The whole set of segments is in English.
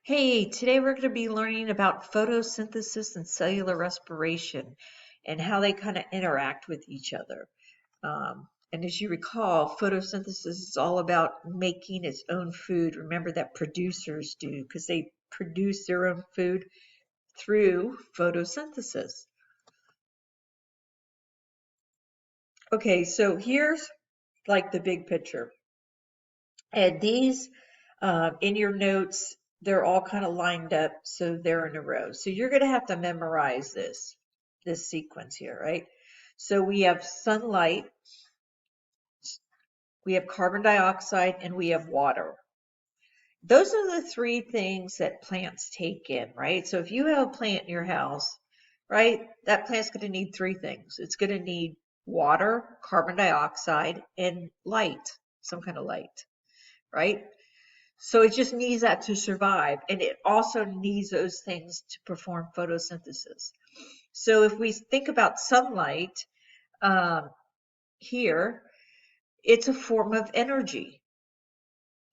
Hey, today we're going to be learning about photosynthesis and cellular respiration and how they kind of interact with each other. And as you recall, photosynthesis is all about making its own food. Remember that producers do because they produce their own food through photosynthesis. Okay, so here's like the big picture. And these in your notes, they're all kind of lined up so they're in a row. So you're going to have to memorize this sequence here, right? So we have sunlight, we have carbon dioxide, and we have water. Those are the three things that plants take in, right? So if you have a plant in your house, right, that plant's going to need three things. It's going to need water, carbon dioxide, and light, some kind of light, right? So it just needs that to survive. And it also needs those things to perform photosynthesis. So if we think about sunlight here, it's a form of energy.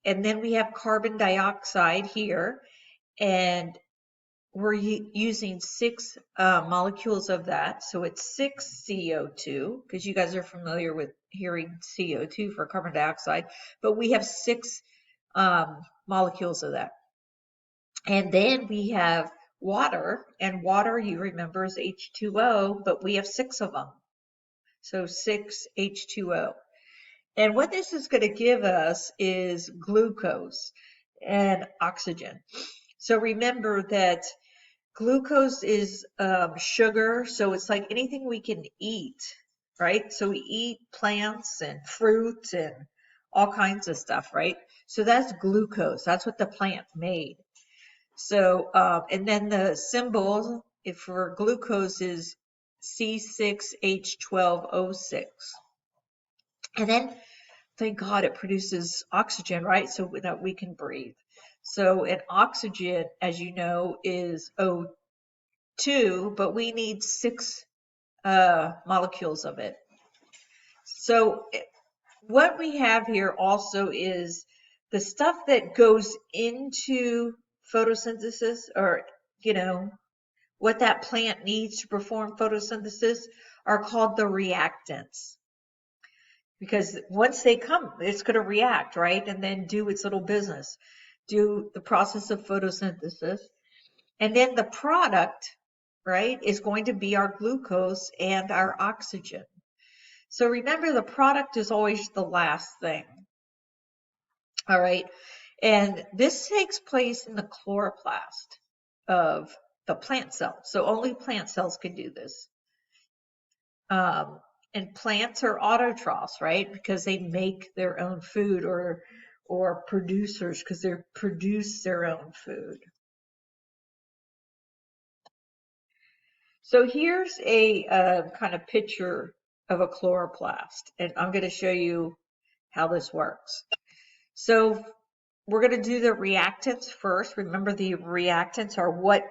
And then we have carbon dioxide here, and we're using six molecules of that. So it's 6 CO2, because you guys are familiar with hearing CO2 for carbon dioxide, but we have six molecules of that. And then we have water, and water, you remember, is H2O, but we have six of them. So 6 H2O. And what this is going to give us is glucose and oxygen. So remember that glucose is sugar, so it's like anything we can eat, right? So we eat plants and fruits and all kinds of stuff, right? So that's glucose. That's what the plant made. So, and then the symbol for glucose is C6H12O6. And then, thank God, it produces oxygen, right? So that we can breathe. So, an oxygen, as you know, is O2, but we need six molecules of it. So, what we have here also is the stuff that goes into photosynthesis, or, you know, what that plant needs to perform photosynthesis, are called the reactants. Because once they come, it's going to react, right? And then do its little business, do the process of photosynthesis. And then the product, right, is going to be our glucose and our oxygen. So remember, the product is always the last thing. All right. And this takes place in the chloroplast of the plant cell. So only plant cells can do this. And plants are autotrophs, right? Because they make their own food, or producers because they produce their own food. So here's a kind of picture of a chloroplast, and I'm going to show you how this works. So we're going to do the reactants first. Remember, the reactants are what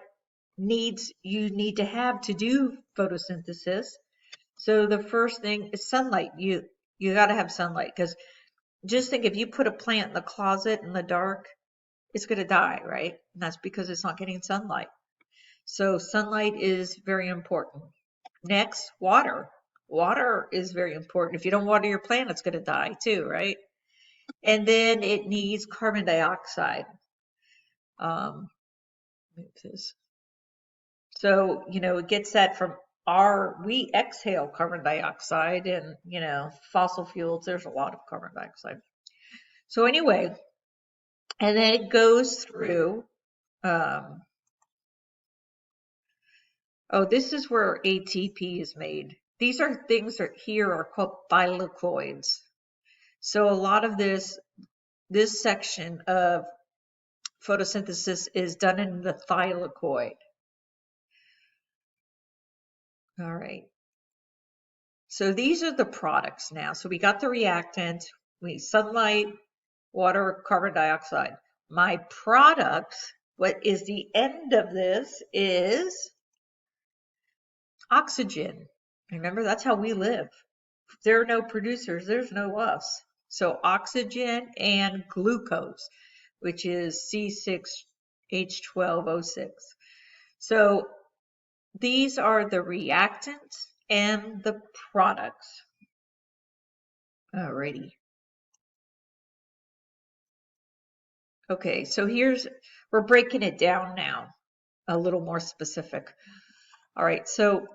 you need to have to do photosynthesis. So the first thing is sunlight. You got to have sunlight, because just think, if you put a plant in the closet in the dark, it's going to die, right? And that's because it's not getting sunlight. So sunlight is very important. Next, water. Water is very important. If you don't water your plant, it's going to die too, right? And then it needs carbon dioxide. Move this. So, it gets that from we exhale carbon dioxide, and, fossil fuels, there's a lot of carbon dioxide. So anyway, and then it goes through, this is where ATP is made. These are things that here are called thylakoids. So a lot of this section of photosynthesis is done in the thylakoid. All right. So these are the products now. So we got the reactant, sunlight, water, carbon dioxide. My products, what is the end of this, is oxygen. Remember, that's how we live. If there are no producers, there's no us. So oxygen and glucose, which is H12O6. So these are the reactants and the products. Alrighty. Okay, so we're breaking it down now, a little more specific. All right, so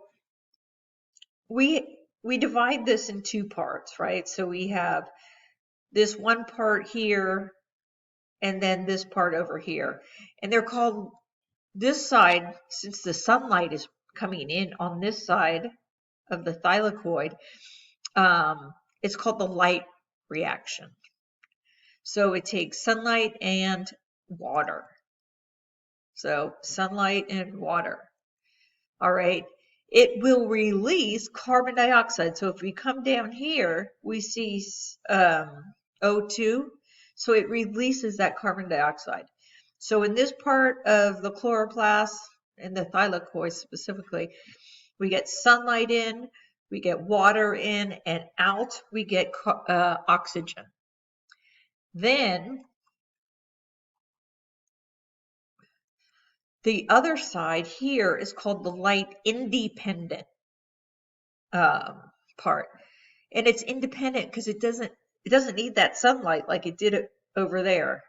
we divide this in two parts, right? So we have this one part here and then this part over here. And they're called, this side, since the sunlight is coming in on this side of the thylakoid, it's called the light reaction. So it takes sunlight and water. So sunlight and water. All right. It will release carbon dioxide. So if we come down here, we see O2. So it releases that carbon dioxide. So in this part of the chloroplast, and the thylakoid specifically, we get sunlight in, we get water in, and out we get oxygen. Then the other side here is called the light independent part. And it's independent because it doesn't need that sunlight like it did it over there.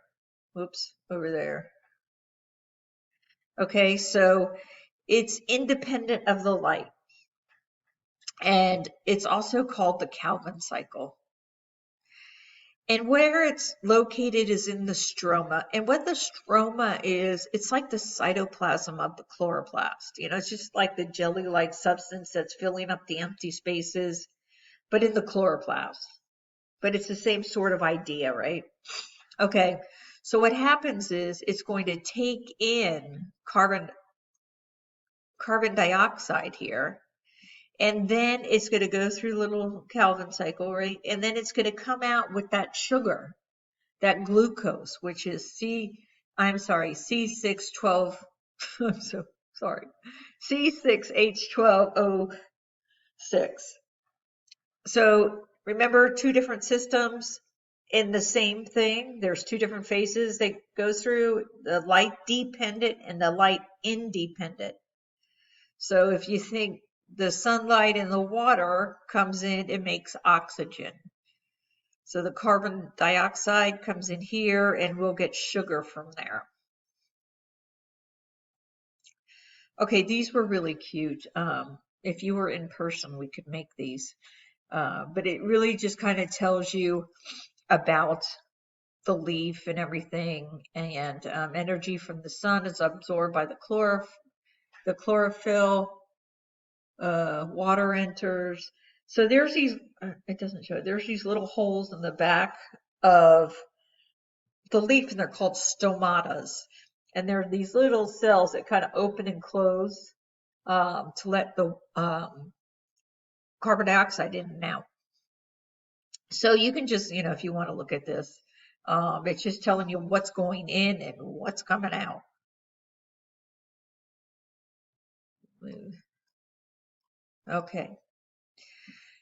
Whoops, over there. Okay, so it's independent of the light. And it's also called the Calvin cycle. And where it's located is in the stroma. And what the stroma is, it's like the cytoplasm of the chloroplast. You know, it's just like the jelly-like substance that's filling up the empty spaces, but in the chloroplast. But it's the same sort of idea, right? Okay, so what happens is it's going to take in carbon dioxide here, and then it's going to go through the little Calvin cycle, right? And then it's going to come out with that sugar, that glucose, which is C612, I'm so sorry, C6H12O6. So remember, two different systems in the same thing. There's two different phases that go through, the light dependent and the light independent. So if you think the sunlight and the water comes in, it makes oxygen. So the carbon dioxide comes in here and we'll get sugar from there. Okay, these were really cute. If you were in person, we could make these. But it really just kind of tells you about the leaf and everything, and energy from the sun is absorbed by the chlorophyll, water enters. So there's these, it doesn't show it, there's these little holes in the back of the leaf, and they're called stomatas. And they're these little cells that kind of open and close to let the carbon dioxide in and out. So you can just, you know, if you want to look at this, it's just telling you what's going in and what's coming out. Okay.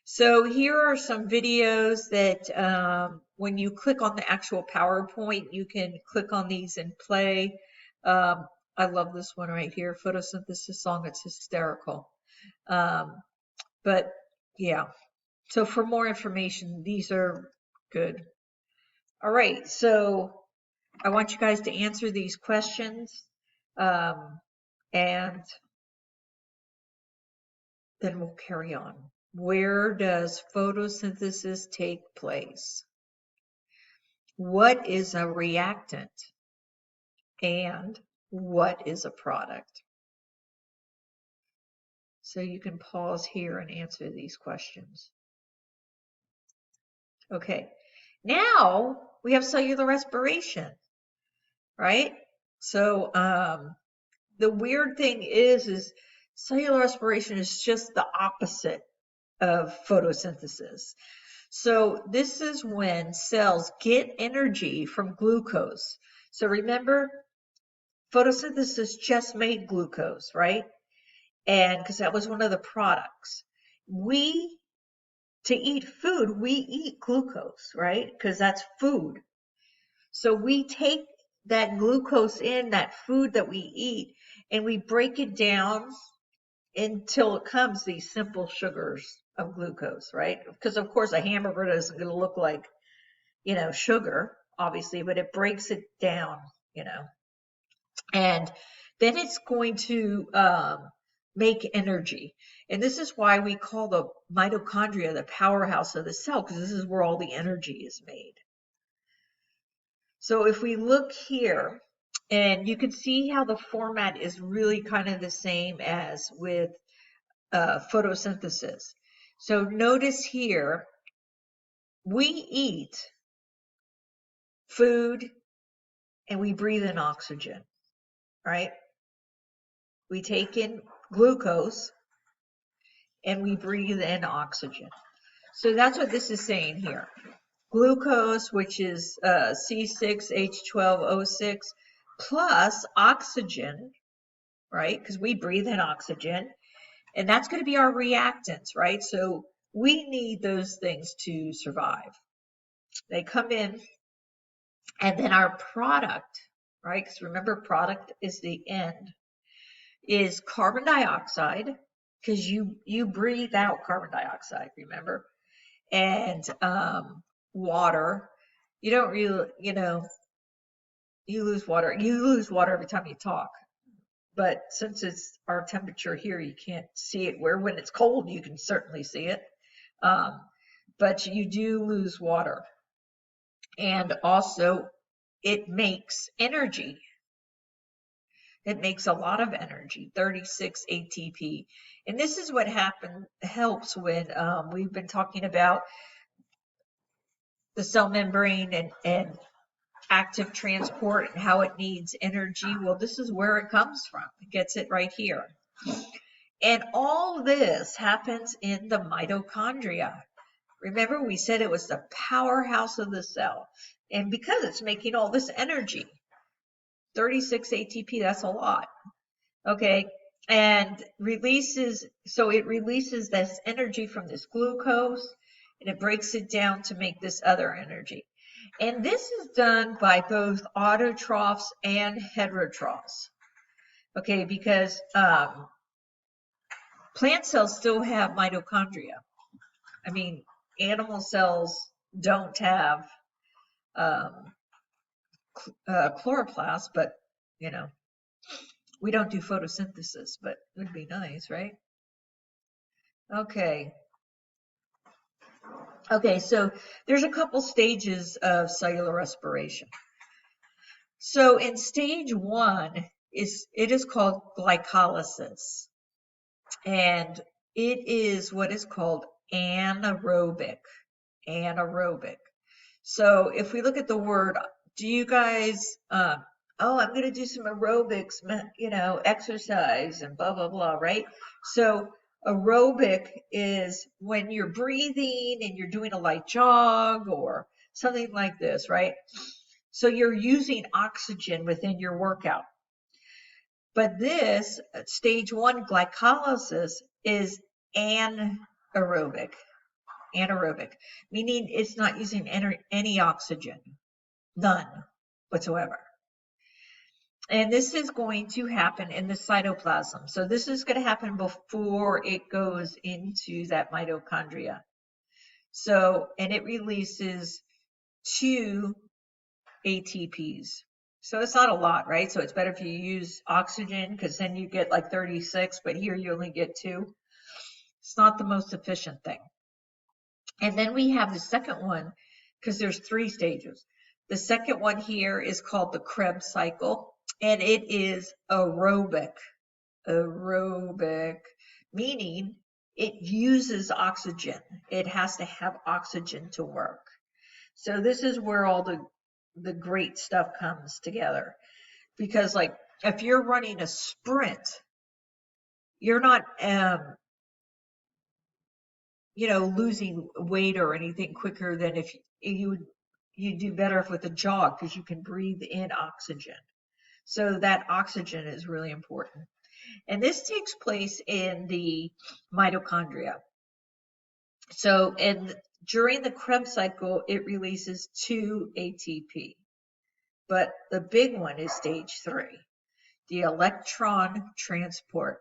So here are some videos that when you click on the actual PowerPoint, you can click on these and play. I love this one right here, Photosynthesis song. It's hysterical. But yeah, so for more information, these are good. All right, so I want you guys to answer these questions, and then we'll carry on. Where does photosynthesis take place? What is a reactant? And what is a product? So you can pause here and answer these questions. Okay, now we have cellular respiration, right? So the weird thing is cellular respiration is just the opposite of photosynthesis. So this is when cells get energy from glucose. So remember, photosynthesis just made glucose, right? And because that was one of the products. To eat food, we eat glucose, right? Because that's food. So we take that glucose in that food that we eat, and we break it down until it comes these simple sugars of glucose, right? Because of course a hamburger isn't going to look like, sugar, obviously, but it breaks it down, and then it's going to make energy. And this is why we call the mitochondria the powerhouse of the cell, because this is where all the energy is made. So if we look here, and you can see how the format is really kind of the same as with photosynthesis. So notice here, we eat food and we breathe in oxygen, right? We take in glucose and we breathe in oxygen. So that's what this is saying here. Glucose, which is C6H12O6, plus oxygen, right? Because we breathe in oxygen, and that's going to be our reactants, right? So we need those things to survive. They come in, and then our product, right? Because remember, product is the end, is carbon dioxide, because you breathe out carbon dioxide, remember? And water. You don't really, you lose water. You lose water every time you talk. But since it's our temperature here, you can't see it. Where when it's cold, you can certainly see it. But you do lose water. And also, it makes energy. It makes a lot of energy, 36 ATP. And this is what helps when we've been talking about the cell membrane and active transport and how it needs energy. Well, this is where it comes from. It gets it right here. And all this happens in the mitochondria. Remember, we said it was the powerhouse of the cell. And because it's making all this energy, 36 ATP, that's a lot. Okay, and it releases this energy from this glucose, and it breaks it down to make this other energy. And this is done by both autotrophs and heterotrophs. Okay, because plant cells still have mitochondria. I mean, animal cells don't have chloroplast, but we don't do photosynthesis, but it would be nice, right? Okay. Okay, so there's a couple stages of cellular respiration. So in stage 1, it is called glycolysis, and it is what is called anaerobic. Anaerobic. So if we look at the word, do you guys, I'm going to do some aerobics, exercise and blah, blah, blah, right? So aerobic is when you're breathing and you're doing a light jog or something like this, right? So you're using oxygen within your workout. But this stage 1 glycolysis is anaerobic. Anaerobic, meaning it's not using any oxygen, none whatsoever. And this is going to happen in the cytoplasm. So this is going to happen before it goes into that mitochondria. So, and it releases 2 ATPs. So it's not a lot, right? So it's better if you use oxygen, because then you get like 36, but here you only get 2. It's not the most efficient thing. And then we have the second one, because there's 3 stages. The second one here is called the Krebs cycle, and it is aerobic. Aerobic, meaning it uses oxygen. It has to have oxygen to work. So this is where all the great stuff comes together. Because like if you're running a sprint, you're not losing weight or anything quicker than if you do better with a jog, because you can breathe in oxygen. So that oxygen is really important. And this takes place in the mitochondria. So during the Krebs cycle, it releases 2 ATP. but the big one is stage 3, the electron transport.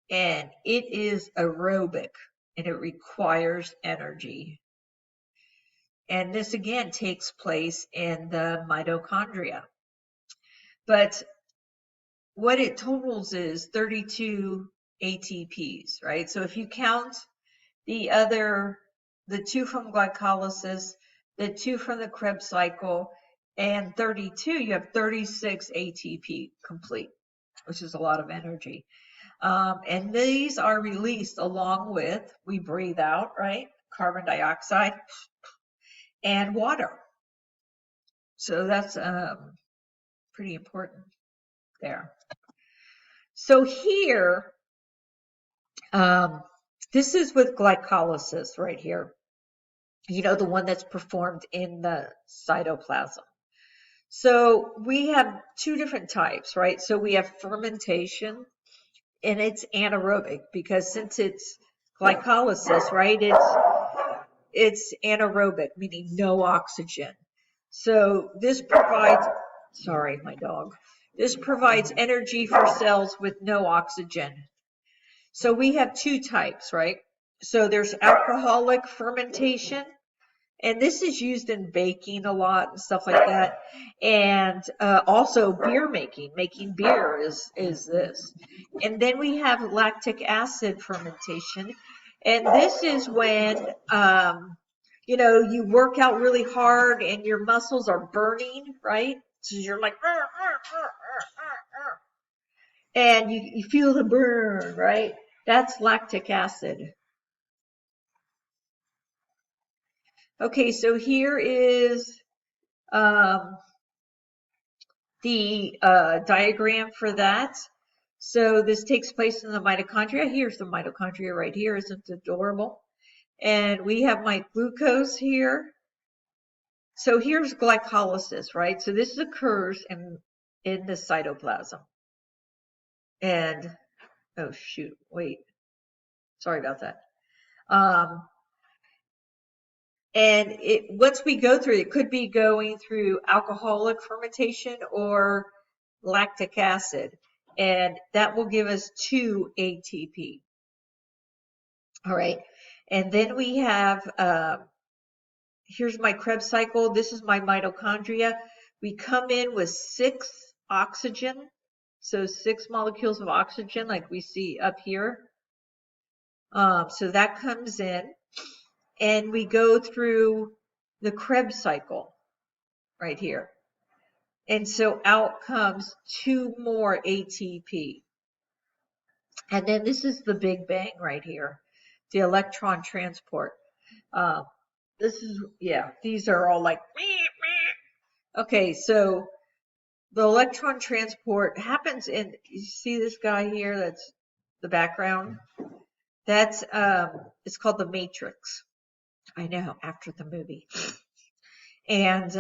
And it is aerobic and it requires energy. And this again takes place in the mitochondria. But what it totals is 32 ATPs, right? So if you count the 2 from glycolysis, the 2 from the Krebs cycle, and 32, you have 36 ATP complete, which is a lot of energy. And these are released along with, we breathe out, right? Carbon dioxide and water. So that's pretty important there. So here, this is with glycolysis right here. You know, the one that's performed in the cytoplasm. So we have 2 different types, right? So we have fermentation, and it's anaerobic because since it's glycolysis, right? It's anaerobic, meaning no oxygen. So this provides, sorry, my dog. This provides energy for cells with no oxygen. So we have 2 types, right? So there's alcoholic fermentation, and this is used in baking a lot and stuff like that. And also beer making beer is this. And then we have lactic acid fermentation. And this is when, you know, you work out really hard and your muscles are burning, right? So you're like, and you feel the burn, right? That's lactic acid. Okay, so here is the diagram for that. So this takes place in the mitochondria. Here's the mitochondria right here. Isn't it adorable? And we have my glucose here. So here's glycolysis, right? So this occurs in the cytoplasm. And, oh shoot, wait. Sorry about that. And once we go through, it could be going through alcoholic fermentation or lactic acid, and that will give us 2 ATP. All right, and then we have, here's my Krebs cycle. This is my mitochondria. We come in with 6 oxygen, so 6 molecules of oxygen like we see up here. So that comes in. And we go through the Krebs cycle right here. And so out comes 2 more ATP. And then this is the Big Bang right here, the electron transport. This is, yeah, these are all like, okay, so the electron transport happens in, you see this guy here, that's the background? That's, it's called the matrix. I know, after the movie. And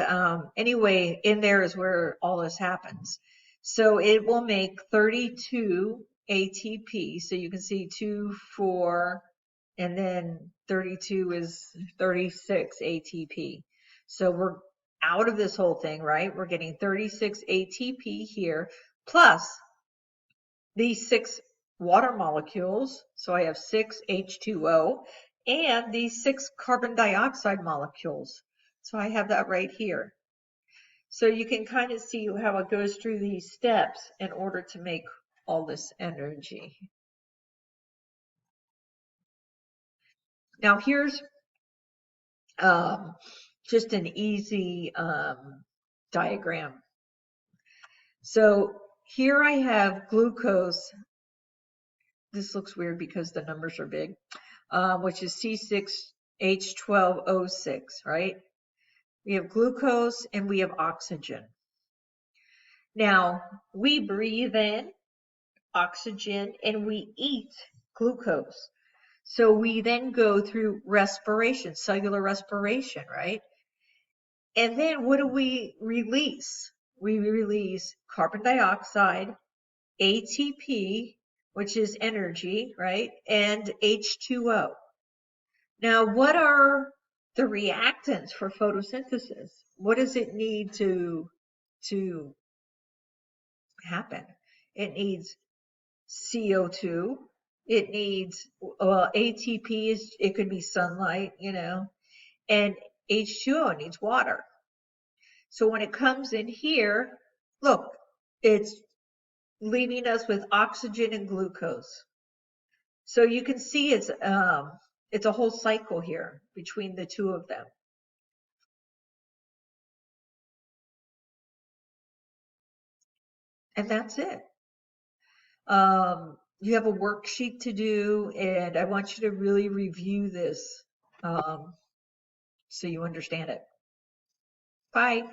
anyway, in there is where all this happens. So it will make 32 ATP. So you can see 2, 4, and then 32 is 36 ATP. So we're out of this whole thing, right? We're getting 36 ATP here, plus these 6 water molecules. So I have 6 H2O and these 6 carbon dioxide molecules. So I have that right here. So you can kind of see how it goes through these steps in order to make all this energy. Now here's just an easy diagram. So here I have glucose. This looks weird because the numbers are big, which is C6H12O6, right? We have glucose and we have oxygen. Now, we breathe in oxygen and we eat glucose. So we then go through respiration, cellular respiration, right? And then what do we release? We release carbon dioxide, ATP, which is energy, right? And H2O. Now, what are the reactants for photosynthesis? What does it need to to happen. It needs CO2. It needs, well, ATP is, it could be sunlight, and H2O needs water. So when it comes in here, look, it's leaving us with oxygen and glucose. So you can see it's a whole cycle here between the two of them. And that's it. You have a worksheet to do, and I want you to really review this so you understand it. Bye.